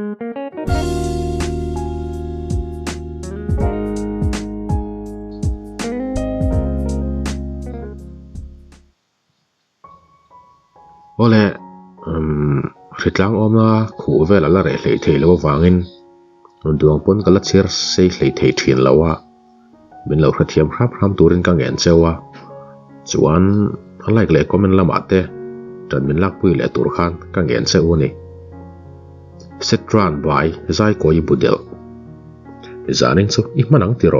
โอเล่ริดลังอมนะขู่เวลาละเรเลยเทลวางอินดวงปนกัลเชียร์เซเลยเทเทียนแล้วว่าเป็นเรากระเทียมครับพรำตัวเรนกังเงินเจ้าว่าจวนอะไรก็เลยก็มันละหมาดเต้จนเป็นลักปุยเลยตัวขันกังเงินเจ้านี่เซตรันไว้ใจก็ยิบุเดลจานินสุอีมันนังติโร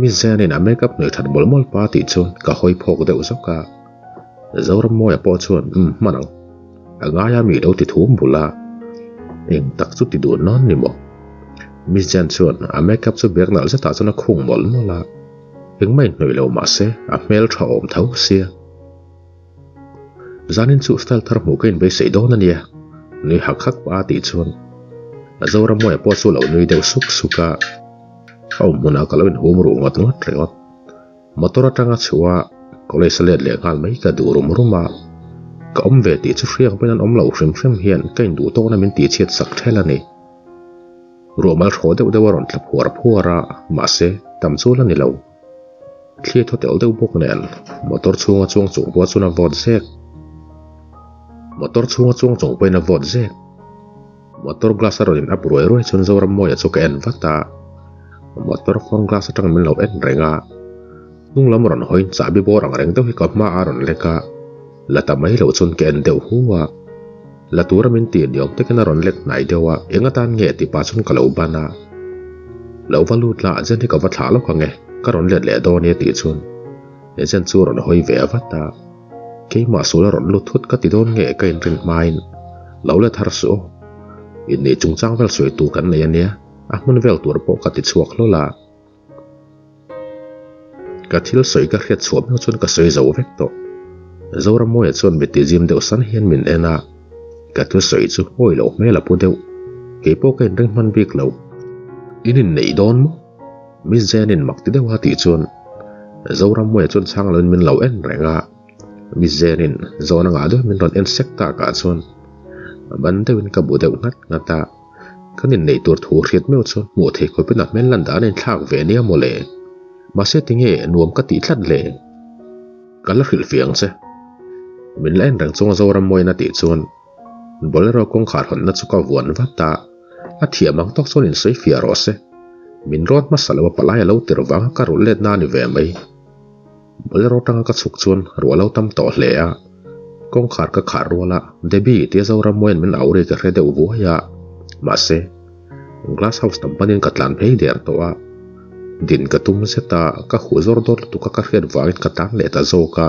มิเซนินอเมริกาเนื้อถัดบอลมอลปาติชนก็หอยพกเดอุสกาเจ้ารำมวยปอชวนมันนังง่ายมีเราติดทุ่มบุลาเองตักสุดติดโดนนอนนี่บ่มิเซนชวนอเมริกาสุดเบียกนั่นจะตัดจนคุ้งบอลมอลาเองไม่หน่วยเรามาเซ่อเมริกาอมเท้าเสียจานินสุสไตล์ทาร์มูกินไปเสียโดนนั่นเนี่ยนี่หักหักปาติชวนเจ้ารำมวยปอชวนเราหน่วยเดียวสุกาเอามุนากลเป็นหัวมรุงอัดงดเรียดมาตัวรังชัวก็เลยเสลียดเลี้ยงหันไม่กระดูรุมมาก็เวทีจะเรียกเป็นอันเหล่าเฟรมเฮียนก็อินดูโตนั้นเป็นตีเชียดสักเท่านี้รวมมาโฉดเดวรอนทับหัวพัวระมาเสตำสู้แล้วนี่เราเคลียร์ทอดเดวพวกนั้นมาตัวช่วงส่งบัวสุนัขวอดเซกมาตัวช่วงส่งไปนักวอดเซกมาตัวกลาสรดินอับรวยรวยจนเจ้ารำมวยจะแกนวัตตามาตัวฟองกลาสจังเป็นเหล่าเอ็นแรงนุ่งลำรอนหอยสาบิโบรังแรงเต้าให้กับมาอารอนเล็กและทำให้เราชนแกนเดียวหัวและตัวเราเป็นตีเดียวแต่กันรอนเล็กไหนเดียวเองก็ตานเงี้ยที่ป่าชนกับเราบ้านาเราวัลุดละเจนที่กับวัดหาเราก็ไงก็รอนเล็ดแหล่ดอนเนี่ยตีชนเจนสู้รอนหอยเววัตตาเกี่ยมาสู้รอนลุดทุดก็ติดโดนเงี้ยก็อินรินไมน์เราเลือดทาร์สูอินนี่จุงจ้างเวลสวยตัวกันในยันเนี้ยมันเวลตัวเราปกติสวกแล้วละก็ที่เราสวยก็เขียดสวมจนก็สวยจะเวกโตเจ้ารำมวยจนเบติจิมเดียวสันเฮียนมินเอ็นะก็ตัวสวยจู่โอ้ยเราไม่ละพูดเดียวเก็บโปกันเรื่องมันบิ๊กเราอินินไหนโดนมั้งมิเจนินมักติดเดียวตีจนเจ้ารำมวยจนช่างเล่นมินเราเอ็นแรงมิเจนินเจ้านังอาด้วยมินรอนเอ็นเซกตากาจนบันเดวินกับบูเดียวงัดตาก็นินในตัวถูเรียดไม่จนหมดเหตุคนเป็นนักเมลันดาในทางเวเนียโมเลมาเสติงเอ๋นวมก็ติดลัดเลยกันละขิลเฟียงเสมินเล่นแรงจงเจ้ารำมวยนาติจวนบอลเราคงขาดหนนัดสุกาวนวัตตาอาเทียมังตอกโซนินใส่เฟียรอเสมินรอดมาสลับปลายเราติรวังการุเล่นนานิเวมัยบอลเราตั้งกัดสุกจวนรัวเราตั้มต่อเลียคงขาดก็ขาดรัวละเดบี้ที่เจ้ารำมวยมินเอาเรื่องเรเดอุบัวยามาเสกลาสเฮาส์ตั้มปันินกัดลันเพย์เดียร์ตัวดินกระตุ้มเสตาก็หัวจอร์ดตุกกระเรียดวางกระตังเลตาโซกา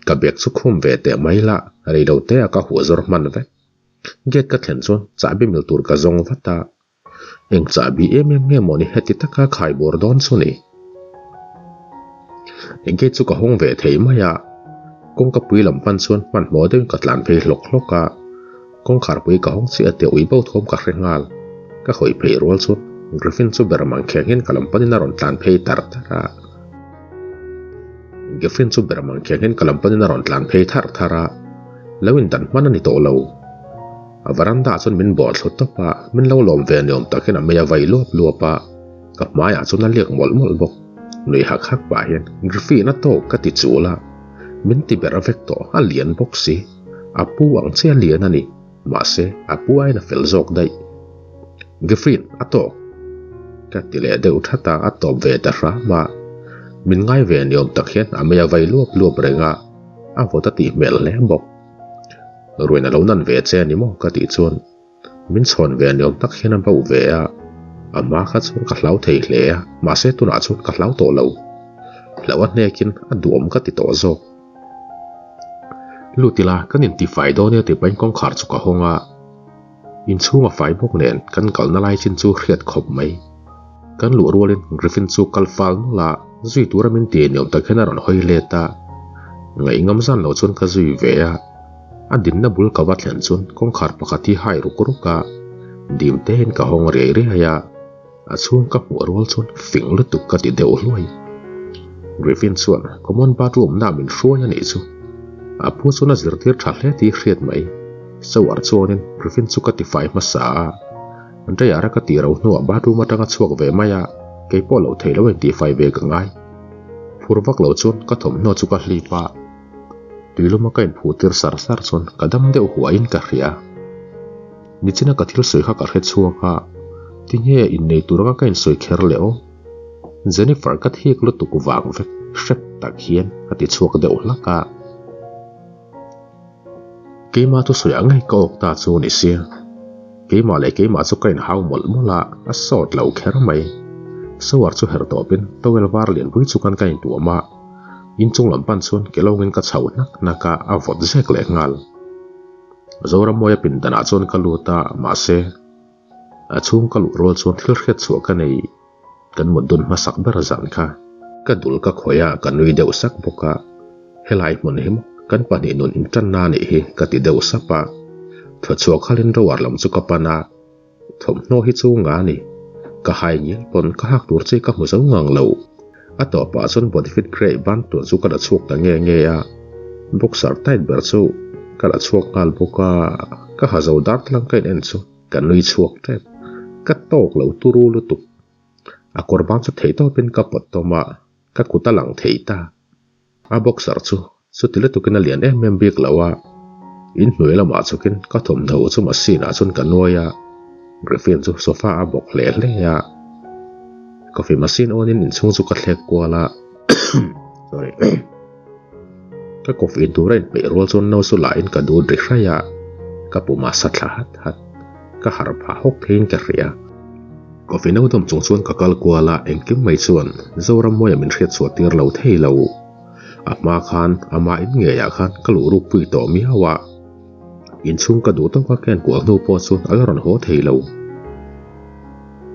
กับเบกสุขุมเวทไม่ละอะไรเราเตะก็หัวจอร์มันเวเกตกระเทนส่วนจ่าบิมิลตูร์กระจงวัตตาเองจ่าบีเอ็มมอนี่เฮติตะกาขายบอร์ดอนส่วนนี้เองเกตสุกห้องเวทเฮมายากงกับปุยลำพันส่วนมันหมอเดินกัดหลานเพลหลอกกากงขาดปุยกับห้องเสียเตียวอีเบ้าทอมกับเรงาลก็หอยเพลรัวส่วนกริฟฟินซูเบอร์มันแข่งเห็นกับลำพันนารอนหลานเพลตาร์ตาระกริฟฟินซูเบอร์มันแข่งเห็นกับลำพันนารอนหลานเพลตาร์ตาระแล้วอินดันมันนี่โตเราวารันดาส่วนมินบอดสุดตบะมินเล่าลมเวียนยอมตะเข็นไม่ยาไวลวบลัวปะกับไม้อาส่วนนั้นเรียกหมดบกหน่วยหักป่าเห็นกริฟฟินนั่นโตก็ติดจูละมินติเบอร์เฟกโตอันเลียนบกสิอาปูอังเชียเลียนนี่มาเซอาปูไอ้น่ะเฟลโจกได้กริฟฟินอัตโตก็ติเลเดอุทัตตาอัตโตเวดระมามินง่ายเวียนยอมตะเข็นไม่ยาไวลวบเรงะอาวุธติเมลเล่บอกรวยน่ะเรานั่นเวทเจนี่มั้งก็ติดชวนมินชนเวียนยอมตักเขียนไปอุเวะอามาคัดชวนกัดเล้าเทยเลยมาเสตุนาชวนกัดเล้าโตเราแล้ววันนี้กินอดวมก็ติดต่อโซลูติลาก็นินติไฟโดเนี่ยติดเป็นกองขาดสุกหงะอินชูมาไฟพวกเนนกันกัลนาไลชินชูเครียดขบไหมกันหลัวรัวเล่นกริฟฟินชูกัลฟาลนู่ละจุยตัวเรามินเตียนยอมตักเขียนรอนหอยเลต้าไงงำซันเราชวนก็จุยเวียอันดินนับบุลกับวัดเห็นส่วนกองขาดปกติหายรุกะดิมเต้นกับห้องเรียอาช่วงกับหัวรัวส่วนฝิ่งลุตุกกติเดียวรวยกริฟฟินส่วนก็มันบาดรวมน้ามินช่วยยันอีสุอาพูดส่วนนั้นจะเทียบฉากเล่ตีเครียดไหม sawar chuanin rifin chu ka ti fai masa an rea ra ka ti ro nu ba du ma tanga chuak ve maya ke po lo thei lo en ti fai ve ka ngai phurwak lo chun ka thom no chu ka hli pa tuiluma ka in phutir sar chun ka dam deuh huain ka hria nichina ka thil soi kha ka hre chuaka ti nge in nei turanga ka in soi kher leo Jennifer ka thik lu tu ku wang vek shrep tak hian ati chuak deuh hlaka keima tu soi angai ka ok ta chu ni sia keima le keima chu kain hau mol mola a sot lo kher mai sawar chu her topin towel war lian pui chu kan kain tuama in chung lampan chuan kelongin ka chho nak naka a vot zek le ngal zora moya pin dana chuan ka luta ma se a chung ka lu rol chuan thil hret chu ka nei kan mudun ma sak ber zan kha ka dul ka khoya ka nui deuh sak boka helai mon him kan pani nun in tan na ni hi ka ti deuh sapa tho chuak khalin ro war lam chu ka pana thom no hi chu nga ni ka hai ni pon ka hak tur che ka mu zo ngang lo a to pa chon body fit grey ban tu chu ka da chuak ta nge ya boxer tight ber chu ka da chuak kal boka ka ha zo dart lang kain en chu ka nui chuak te ka tok lo turu lu tu a korban chu thei to pin ka pot to ma ka kuta lang thei ta a boxer chu tile tu kin alian em bik lawa in hnui lama chukin ka thom tho chu masina chun ka noya griffin chu sofa a bok le ya coffee machine on in chung chu ka thlek kwala sorry ka coffee tu rain pe rol chon no su la in ka du ri khaya ka puma satla hat ka har pha hok thein ka ria coffee no dom chung chuan ka kal kwala engkim mai chuan zoram moya min hriat chu tir lo thei lo ama khan ama in nge ya khan ka lu ru pui to mi hawa in chung ka du to ka ken ko no po chu alron ho thei lo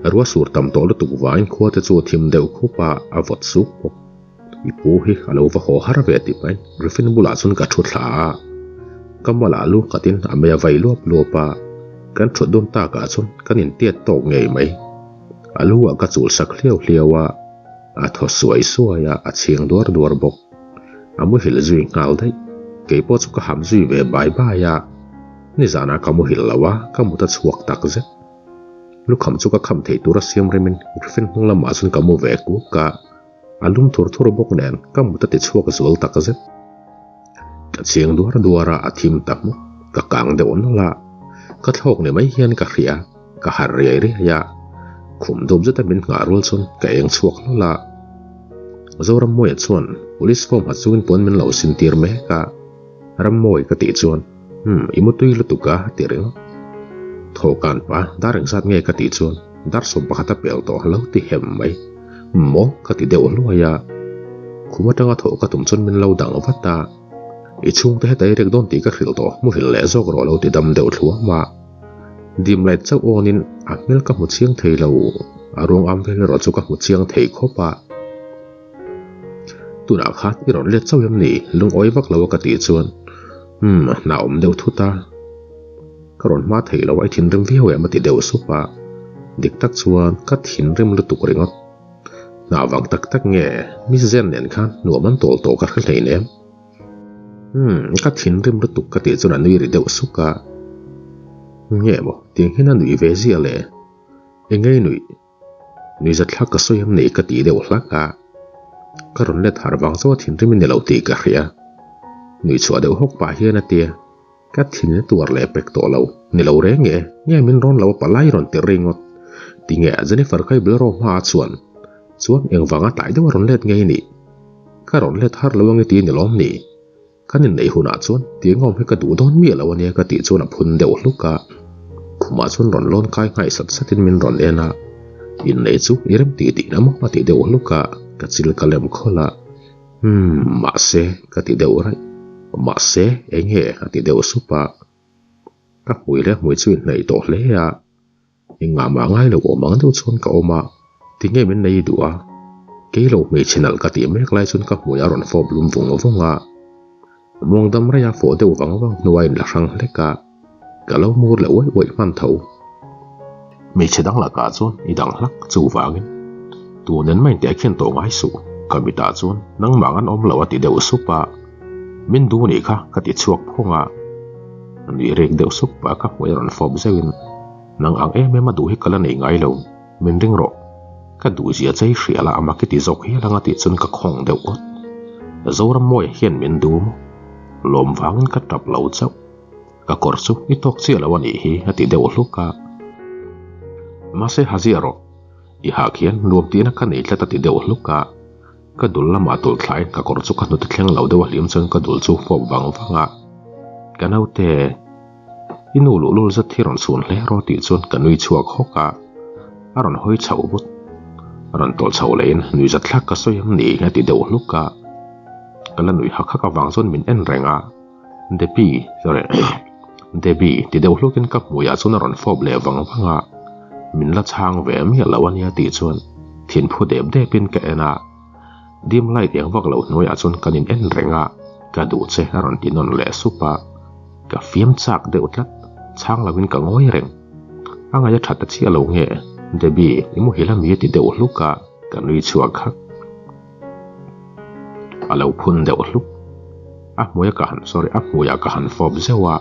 arwa sur tam to lu tu wa in kho te chu thim deuh khupa avot su po ipu hi alo va ho har ve ti pai griffin bula chun ka thu thla kamala lu katin amya vai lo pa kan thu dum ta ka chun kan in tiat to ngei mai alu ka chul sak hliawa a tho suai suaya a ching dor bok amu hil zui ngal dai ke po chu ka ham zui ve bai ba ya ni zana ka mu hil lawa ka mu ta chuak tak ze lu kham chu ka kham thei tura siam remin griffin hung lama chun ka mu ve ku ka alum thur bok nen ka mu ta ti chuak zul tak ze ka ching dora a thim tak mu ka kang de on la ka thok ne mai hian ka hria ka har ri ya khum dum zeta min nga rol chun ka eng chuak la zoram moya chuan police form ha chuin pon min lo sin tir me ka ram moi ka ti chuan imutui lu tuka tiring thokan pa dareng sat nge ka ti chuan dar som pakhata pel to lo ti hem mai mo ka ti deuh lo ya khuma tanga tho ka tum chun min lo dang vata i chung te tai rek don ti ka hril to mu hil le zok ro lo ti dam deuh thluwa ma dim lai chau onin a mel ka mu chiang thei lo arong am vel ro chu ka mu chiang thei khopa tuna khat i ron le chau yam ni lung oi vak lo ka ti chuan na om deuh thuta karon ma thei lo ai thin rim vi ho ma ti deuh supa dik tak chuan ka thin rim lu tuk ringot na wang tak nge mi zen nen khan nu man tol to ka khlei nem ka thin rim lu tuk ka ti chuan anui ri deuh suka nge mo ting hina nui ve zia le engei nui zat thla ka soyam nei ka ti deuh hlaka karon le thar wang zo thin rim ni lo ti ka hria nui chua deuh hok pa hian atia ka thin tuar le pek to lo ni lo re nge min ron lo palai ron ti ringot ti nge Jennifer kai blero ma chuan eng wanga tai de ron let ngei ni ka ron let har lo nge ti ni lom ni kanin nei huna chuan ti ngom he ka du don mi lo ania ka ti chuan a phun deuh hluka khuma chuan ron lon kai ngai satin min ron ena in nei chu irem ti na mo ma ti deuh hluka ka chil kalem khola ma se ka ti deuh rai ma se enge ati deuh supa ka puile mui chuin nei to hle ya inga ma ngai lo mang deuh chon ka oma ti nge min nei duwa ke lo me channel ka ti mek lai chun ka hmuya ron fo blum vunga mong dam ra ya fo deuh wang nuai la rang hleka ka lo mur le wai man tho me chedang la ka chon idang hlak chu wangin tu nen mai te khen to ngai su ka mi ta chon nang mangan om lo ati deuh supa min du ni kha ka ti chuak phonga ni rek deuh sup pa ka hmuai ron fom zewin nang ang em a du hi kala nei ngai lo min ring ro ka du zia chei hriala ama ki ti zok hi langa ti chun ka khong deuh ot zoram moi hian min du lom wangin ka tap lo chau ka kor chu i tok chi lo ani hi ati deuh hluka ma se haziaro i ha khian nuam tina ka nei tlata ti deuh hluka ka dul lama tul thlai ka kor chu ka nu ti thleng lo deuh hlim chun ka dul chu fom wanga kanaute inu lu lul za thiron sun hle ro ti chun kanui chuak hoka aron hoi chau but aron tol chau lein nui za thlak ka soyam ni ati deuh hluka kala nui hakha ka wang chun min en renga debi ti deuh hlukin ka hmuya chun aron fob le wanga min la chang ve mi lawania ti chuan thin phu deb depin ka ena dim light yang vak lo noya chun kanin en renga ka du che aron tinon le supa ka fiam chak de utlat chang lawin ka ngoi reng anga ya thatta chi alo nge debi imu hilami ti deuh hluka ka nui chuak khak alo phun deuh hluk a hmuya ka han fob zewa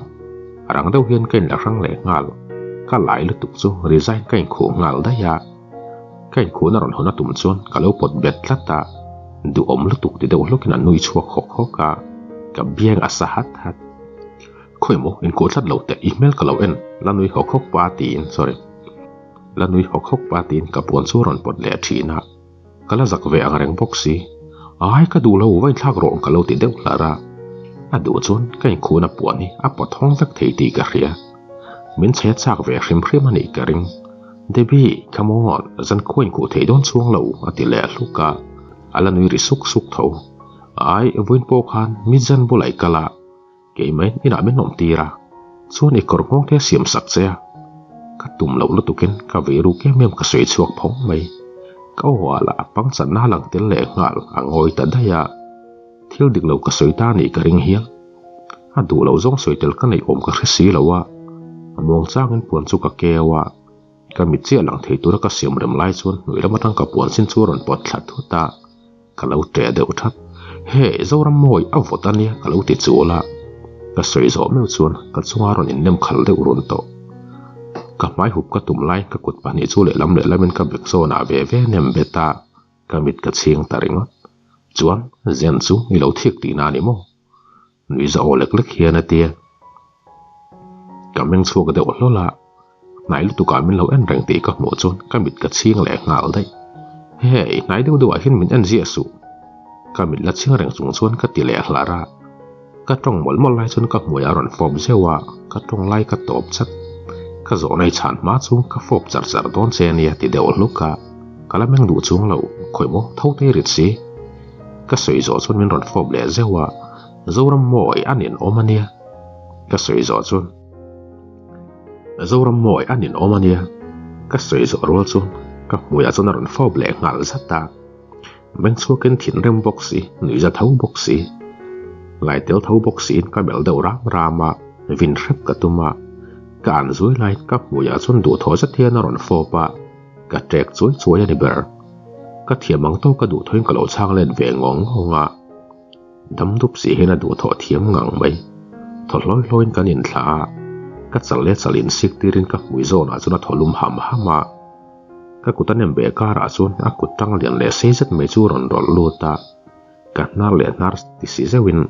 arang deuh hian kain la rang le ngal ka lai lu tuk chu resign kain khu ngal da ya kain khu na ron hona tum chon ka lo pot bet tlata du om lu tuk ti deuh hlukin an nui chuak khok ka bieng asa hat khoimo in ko thlat lo te email ka lo en lanui khok pa tin ka pon chu ron pot le thina kala zak ve ang reng boxi ai ka du lo vai thak ro ka lo ti deuh lara a du chon kain khu na puani a pot hong vek thei ti ka ria min che chak ve hrim ani ka ring debi come on zan khoin ku thei don chuang lo ati le hluka ala nui ri suk tho ai voin po khan mi jan bolai kala ke mai ina men nom tira chuan i kor ngong te siam sak che ka tum lo lu tukin ka ve ru ke mem ka sei chuak phong mai ka wala pang chan na lang tel le ngal angoi ta daya thil dik lo ka sei ta ni ka ring hial a du lo zong soi tel ka nei om ka hrisi lawa among changin puan chu ka kewa ka mi che lang thei tura ka siam rem lai chuan nui lamatang ka puan sin chu ron pot thlat thuta ka lo te de uthat he zoram moi a votania ka lo ti chula ka soi zo meu chuan ka chunga ron in nem khal de urun to ka mai hup ka tum lai ka kut pani chu le lamin ka bek so na ve nem beta ka mit ka ching taringa chuan zen chu i lo thik ti na ni mo nui za olek lek hian atia kameng chu ka de lola nai lu tu ka min lo en reng ti ka mo chon ka mit ka ching le ngal dai hey nai du a hin min en zia su ka mit la ching reng chung chon ka ti le hlara ka tong mol lai chon ka hmuya ron fom zewa ka tong lai ka top chat ka zo nei chan ma chung ka fop char don che nia ti de hluka kala meng du chung lo khoimo thau te rit si ka soi zo chon min ron fom le zewa zoram moi anin omania ka soi zo chon zoram moi anin omania ka soi zo rol chon ka hmuya chon ron fom le ngal zata meng chu ken thin rem boxi nui za thau boxi lai tel thau boxi in ka bel deuh rama vin rep ka tuma ka an zui lai ka hmuya chon du tho za thian ron fopa ka trek chuai ani ber ka thiamang to ka du thoin ka lo chang len ve ngong honga dam dup si hena du tho thiam ngang mai tholoi loin kanin thla ka challe chalin sik tirin ka hmui zona chuna tholum hama ka kutanem be ka ra chun a kutang lian le sezet me chu ron rol luta ka nar le nar ti si zewin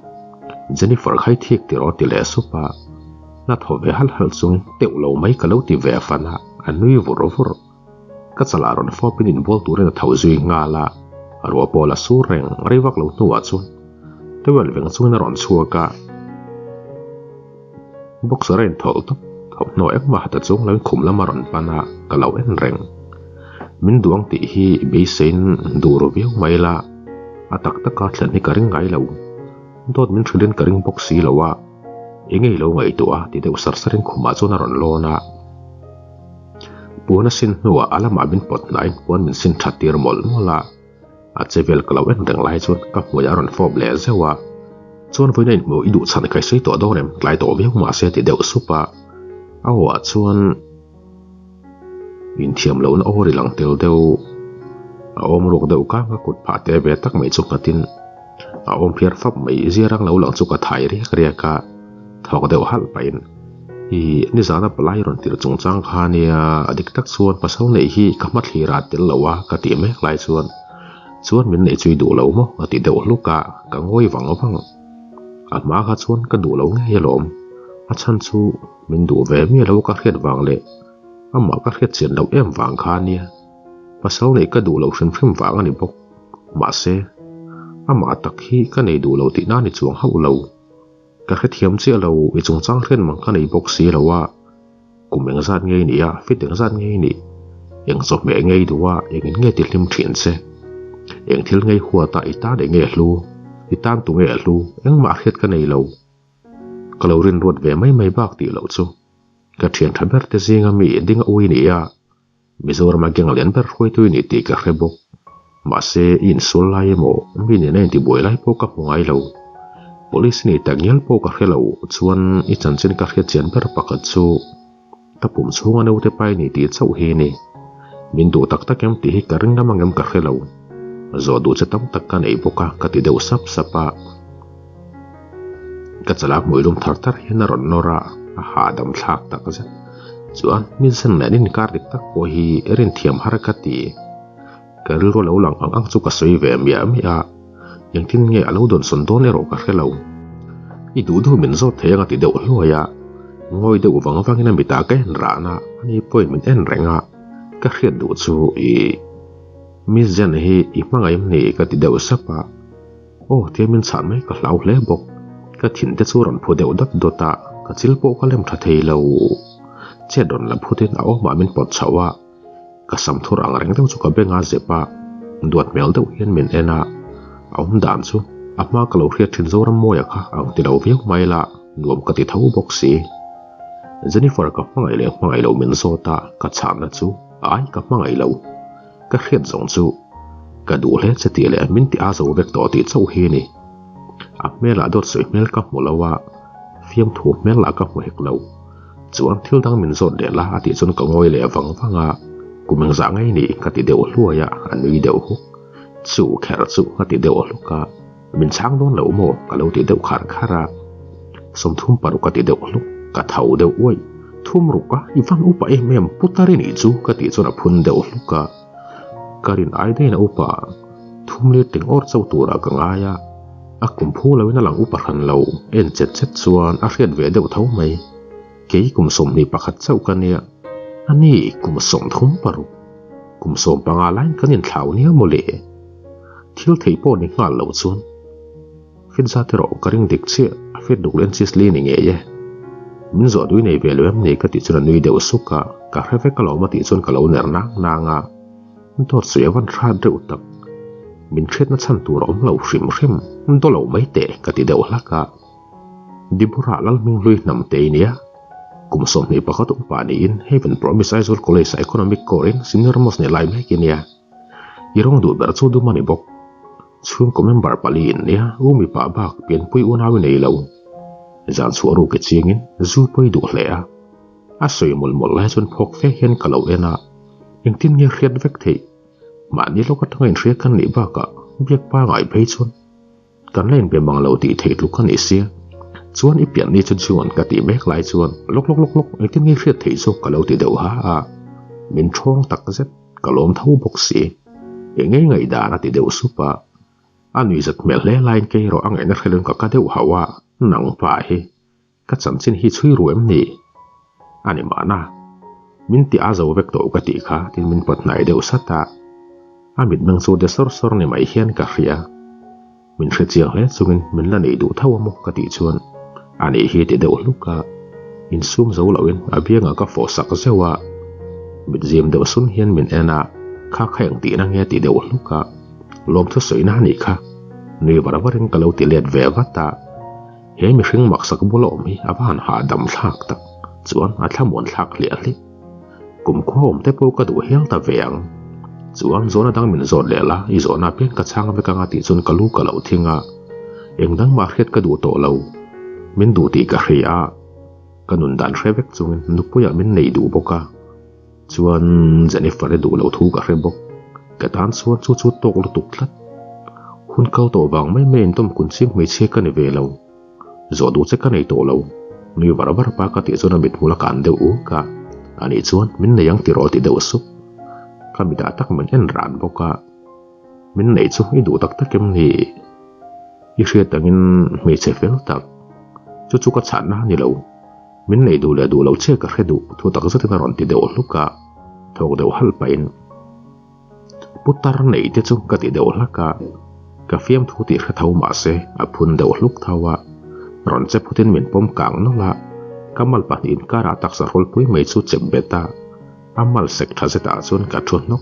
Jennifer khai thik ti ro ti le supa na tho ve hal chung teu lo mai ka lo ti ve fana anui vur ka chala ron fo pin in bol tur na thau zui ngala ro pola su reng rewak lo nuwa chun tewel veng chung na ron chuaka boxer in thol to thop no ek ma hata chung lan khum lama ron pana ka lo en reng min duang ti hi be sein duro viu maila atak ta ka thlan ni karing ngai lo dot min thuden karing boxi lawa engei lo ngai to a ti de sar khuma chuna ron lona puana sin nuwa alama bin pot nai puan min sin thatir mola a chevel kalo en deng lai chun ka hmuya ron fob le zewa chuan voinain mo idu chan kai sei to dorem klai to viu ma se ti deuh supa awa chuan in thiam lo na ori lang tel deuh a om rok deuh ka kut pha te be tak mai chu katin a om phiar fap mai zirang lo lang chu ka thai ri ka thok deuh hal pain นี่สารปลายรอนติดจงจังคาเนี่ยดิกตักส่วนภาษาในที่ขมัดลีราดเตลละวะกติเมกลายส่วนเป็นในช่วยดูเราโมกติเดวลูกกะกังวอยฝังเอาพังอันมาขัดส่วนก็ดูเราไงยลมอัดชันซูมันดูเวมีเราก็เขียนวางเลยอันมาก็เขียนเสียนเราเอ็มวางคาเนี่ยภาษาในก็ดูเราเส้นฟิมวางอันนี้พกมาเซอันมาตักฮีก็ในดูเราติดหน้าในช่วงเข้าเราก็แค่เทียมเสียเราไอจงจ้างเล่นมันก็ในบกสีเราว่ากุมเองสัตไงนี่อะฟิตเองสัตไงนี่ยังสอบแม่ไงดูว่ายังไงติดลิมเทียนเซยังทิลไงหัวตาอีตาเด็กไงรู้อีตามตัวไงรู้ยังมาเฮ็ดก็ในเราก็เราเรียนรวดแวไม่บากตีเราจูก็เทียนทับเบิร์ตเสียงมีดิ้งอุ้ยนี่อะมิโซรามาเก่งเลียนเบิร์ตคุยตัวนี่ตีกับเรบกมาเซอินสุลไลโมมีเนี่ยในที่บวยไล่พวกกับหัวไอเรา polis ni tak nyal po ka khelo chuan I chan chen ka khia chen ber pakhat chu tapum chunga no te pai ni ti chau he ni min du tak tak em ti hi ka ring namang em ka khelo zo du che tam tak ka nei boka ka ti deu sap sapa ka chalak moilum thar thar hin ron nora a ha dam thak tak ja chuan min san nanin kar dik tak po hi erin thiam har ka ti ka ri ro lo lang ang chu ka soi ve mi a yang tin nge alo don son don ero ka khelo I du min zo thega ti deu hloya ngoi deu wang ina mita ka ra na ani point min en renga ka khiat du chu I mis jan hi I mangai ni ka ti deu sapa o te min chan mai ka hlau hle bok ka thin te chu ron phu deu dot dota ka chil po ka lem tha thei lo che don la phutin a o ma min pot chawa ka sam thur ang reng deu chu ka benga zepa duat mel deu hian min ena ông đàn chú áp má cái lẩu khiết trên dâu ram môi à khá ông thì đầu viết mai là nuông cái thấu bốc xì Jennifer gặp mang ai lẩu mình so ta cái chán là chú ai gặp mang ai lẩu cái khiết giống chú cái đủ hết sẽ tiền lệ mình thì à dấu vẹt tỏ thì sâu hi nè áp mẹ là đốt sưởi mẹ gặp một lâu à phim thủ mẹ là gặp một hệt lẩu chú anh thiếu đang mình dọn để là thì chôn cầu ngôi lệ vắng à của mình dạng ấy nè cái thì đều lùa ya anh ấy đều hút chú khéo chú cái thì đều lúc cả mình sáng đón lẩu mồ cái lẩu thì đều khá ra xong thum paru cái thì đều lúc cả thầu đều uôi thum rục á ivan upa em putari ni chú cái thì cho nó phun đều lúc cả cái đến ai đây là upa thum liệt tiếng ớt sâu tua ra càng ai à cùng phu lẩu nó làm upa khăn lẩu en chết chuan à khiết về đều thấu mày cái cùng sôm ni bạc hạt sâu cái nè anh ấy cùng sôm thum paru cùng sôm bằng ai lại cái nhìn thảo nia mồ lệ thiếu thấy po ni ngal lo chuan fit za te ro ka ring dik che fit duk len sis li ni nge ye min zo dui nei ve lo em nei ka ti chuan nui deu suka ka hrefe ka lo ma ti chuan ka lo ner na nga tot suya van thra deu tak min thret na chan tur om lo hrim do lo mai te ka ti deu hlaka dibura lal ming lui nam te nia kum som ni pakhat upa ni in Heaven Promise Isol College Economic Core senior mos ne lai me kinia irong du ber chu du mani bok chung ko member palin nia umi pa bak pian pui unawi nei lo zan chu ru ke chingin zu poi du hle a soi mol la chon phok fe hen kalo ena engtin nge khiat vek thei ma ni lo ka thain thre kan ni ba ka biak pa ngai phei chon kan len pe mang lo ti thei lu kan isia chuan I pian ni chon chuan ka ti mek lai chuan lok engtin nge khiat thei so kalo ti deu ha a min thong tak zet kalom thau bok si ngay da na ti deu supa anui zat mel le line ke ro ang ena khelun ka deu hawa nang pa hi ka chan chin hi chui ruem ni ani mana min ti a zo vek to ka ti kha tin min pat nai deu sata amit nang so de sor ni mai hian ka ria min khre chiang le chungin min la nei du thawa mo ka ti chuan ani hi ti deu luka in sum zo lawin abianga ka fo sak zewa mit zim deu sun hian min ena kha khayang ti na nge ti deu luka lom thu soi na ni kha nui barabarin kalau ti let ve wata he mi hring mak sak bolo mi awan ha dam thak tak chuan a thlamon thak le ali kum khom te po ka du hel ta veang chuan zona dang min zon le la I zona pen ka chang be ka nga ti chun kalu ka lo thinga engdang ma khet ka du to lo min du ti ka hria kanun dan hrevek chungin nupuya min nei du boka chuan Jennifer du lo thu ka hrebok ka tan chuan chu tok lu tuk thlat hun kau to wang mai men tom kun sim mai che ka ni ve lo zo du che ka nei to lo nuôi vợ vợ ba cái tiếng chuan bị mù là cản đều cả anh ấy chuan mình này yang tiro thì đều sụp cái bị đã tắc mình en ran bao cả mình này chuan ít đủ tắc tắc kem thì ít khi tangin mấy chế phèo tắc chú có chán na như lâu mình này đủ lâu chơi cái đủ thu tắc rất là ron thì đều lúc cả thầu đều hal pain putar này thì chú cái đều là cả phim thu thì cái thầu mà se phun đều lúc thầu à ron chế putin mình pom cảng nó là kamal panin kara taksa rol pui mai chu chep beta amal sek thase ta chun ka thun nok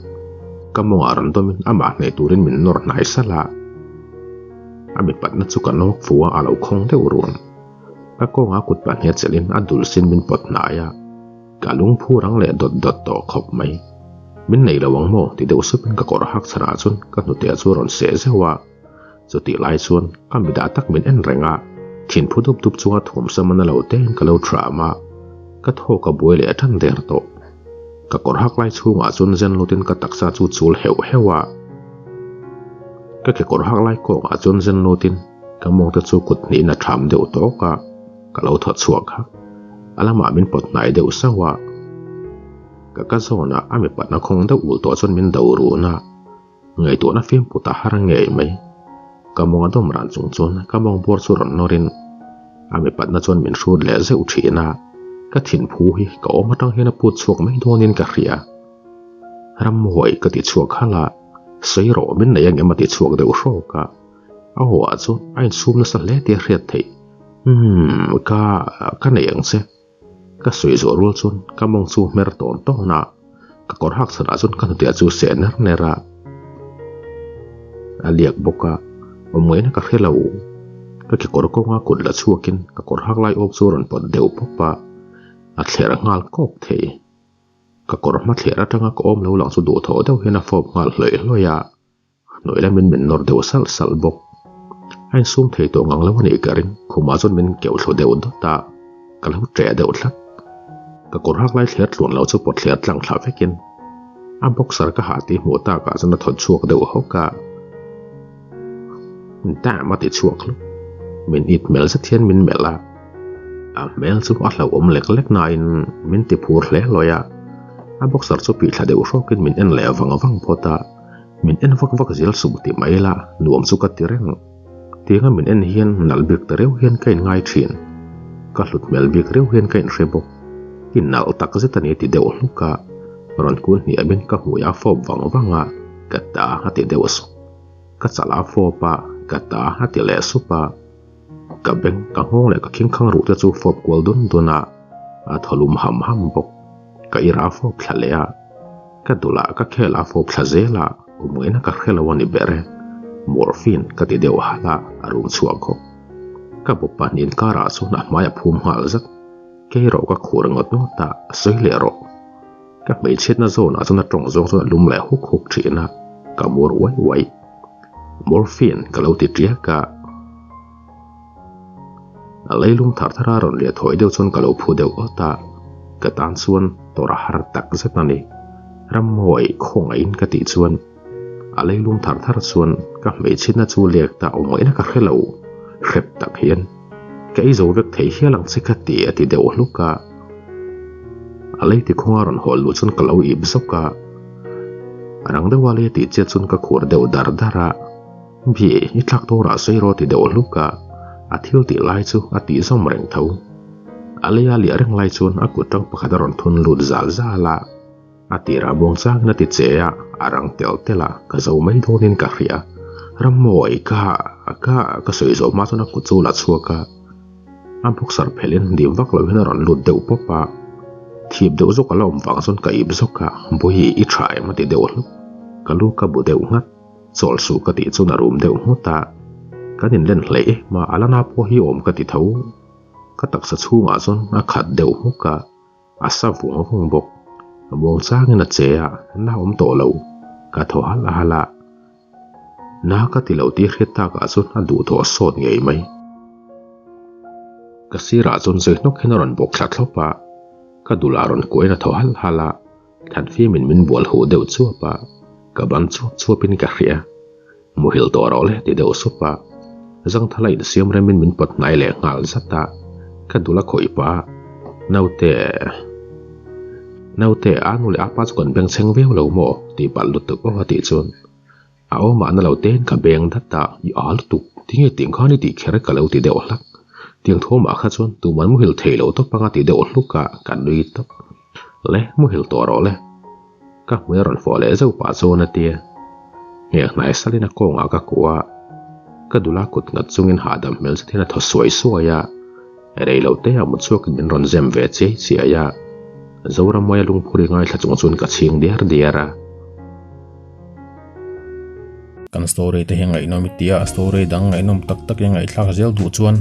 kamong aran domin ama nei turin min nor nai sala ami patna chu kanok fuwa alo khong de urun ka ko nga kut pan he chelin adul sin min pot na ya kalung phu rang le dot to khop mai min nei lawang mo ti deu supin ka kor hak chara chun ka nu te chu ron se zewa chu ti lai chun kam bi da tak min en renga thiên phú đúc đúc chua thủng sa mana lâu tên cả lâu drama các hồ cả buổi lễ thằng đẹp to các con hắc lai chu ngã chun dân lâu tên các tác sa chu chul heo à các cái con hắc lai ko ngã chun dân lâu tên các mong ta chu cụt ní na tham đều to cả lâu thật chuộc ha alama min pot nai đều sao à các zona ame pat na không đâu ul to chun min đầu ru na người to na phim puta harang ngei mai kamong adom ran chung chon kamong bor chu ron norin ame pat na chon min hrut le zeu thina ka thin phu hi ka oma tang hena put chuak mai donin ka ria ram hoi ka ti chuak khala sei ro min na yang emati chuak deu ro ka a ho a chu ai sum na sa le ti hriat thei ka nei ang se ka sui zo rul chon kamong chu mer ton to na ka kor hak sana chon kan ti chu se ner nera aliak boka mới nó các lâu các cái cột công cột là chua kinh các cột hắc lai ốp chua rồi bật đều bốc ba à thế là ngal cốc thế các cột mắt thế là trăng ôm lâu lặng xuống đổ thổ đâu hiện là phồng ngal lợi lôi à nội là mình nổi đều sal bốc anh xuống thấy tổ ngang lâu này cái rinh không mà mình kéo số đều đó ta các lâu trẻ đều lắm các cột hắc lai thế luôn lâu chua bật thế lặng thả phép kinh anh bốc sar các hạt tí mua ta cả cho nó thuận chua đều hốc cả ta mà ti chuộc lúc mình ít mel rất thiên mình mel à mel chút ăn là lek này mình ti phur lẽ loya bốc sar chút bị là đều số kinh mình en lẹ văng pota mình en vak zil sum ti mai la nuam su ka ti reng tiếng mình en hiền nal bik ta reu hiền cái ngai thin ka lut mel bik reu hiền cái rebo in nal tak zetani ti deu luka ron kun ni abin ka huya fo vang à kata ati deu so ka sala fo pa kata hati le supa ka beng ka ngong le ka king khang ru te chu fop kwal dona a tholum ham bok ka ira fo phlea ka dula ka khela fo phlazela umoina ka khela wani bere morphine ka ti deu hala arum chuak ko ka bopa nin kara chu na maya phum hal zat ke ro ka khur ngot no ta soi le ro ka mei chet na zona chu na tong zong chu lum le huk thina ka mur wai morphine kalau titriya ka leilung thar ron le thoi deu chon kalau phu deu ota ka tan chuan tora har tak zetani ram hoi khong in ka ti chuan leilung thar chuan ka mei china chu lek ta omoina ka khelo khrep tak hian ka i zo vek thei hialang chika ti ati deu hluka alei ti khonga ron hol lu chun kalau i bsoka arang de wale ti che chun ka khur deu dara bi itlak to ra sei ro ti deu hluka athil ti lai chu ati zom reng tho alia li reng lai chun akutang pakhadaron thun lut zala ati ra bong chang na ti cheya arang tela ka zo mai donin ka ria ramoi ka soi zo ma chuna ku chu la chuaka ampuk sar phelin di vak lo hena ron lut deu popa thip deu zo ka lom wang chun ka ib zoka bohi I thai ma ti deu hlu ka lu ka bu deu ngat chol su ka ti chuna rum deu huta kanin len hle ma alana po hi om ka ti tho ka tak sa chunga chon a khat deu huka asa vung bok bong chang na cheya na om to lo ka tho hala na ka ti lo ti kheta ka chon a du tho sot ngei mai ka sira chon se nok hinaron bok thla thlopa ka dularon ko na tho hala than fi min bol ho deu chu pa ka ban chu pin ka khia muhil to ro le ti deu su pa zang thalai de siam remin min pat nai le ngal zata ka dula khoi pa naute anu le apa chon beng cheng veu lo mo ti pal lu tu o ti chon a o ma na lo ten ka beng data I al tu tinge ting khani ti kher ka lo ti de olak tiang tho ma kha chon tu man mu hil thei lo to panga ti de oluka kan lui to le mu hil to ro le ka mu ron fo le zo pa chon na tia nge nai salina ko nga ka kwa ka dula kut ngat chungin hadam mel sa thina tho suai suaya rei lo te a mu chok min ron zem ve che chi aya zora moya lung phuri ngai thla chung chun ka ching diara kan story te henga inom tia story dang ngai nom tak tak yang ai thla zel du chuan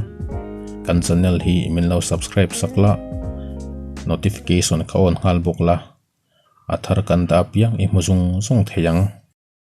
kan channel hi min lo subscribe sakla notification ka on hal bokla athar kan da piang I muzung sung theyang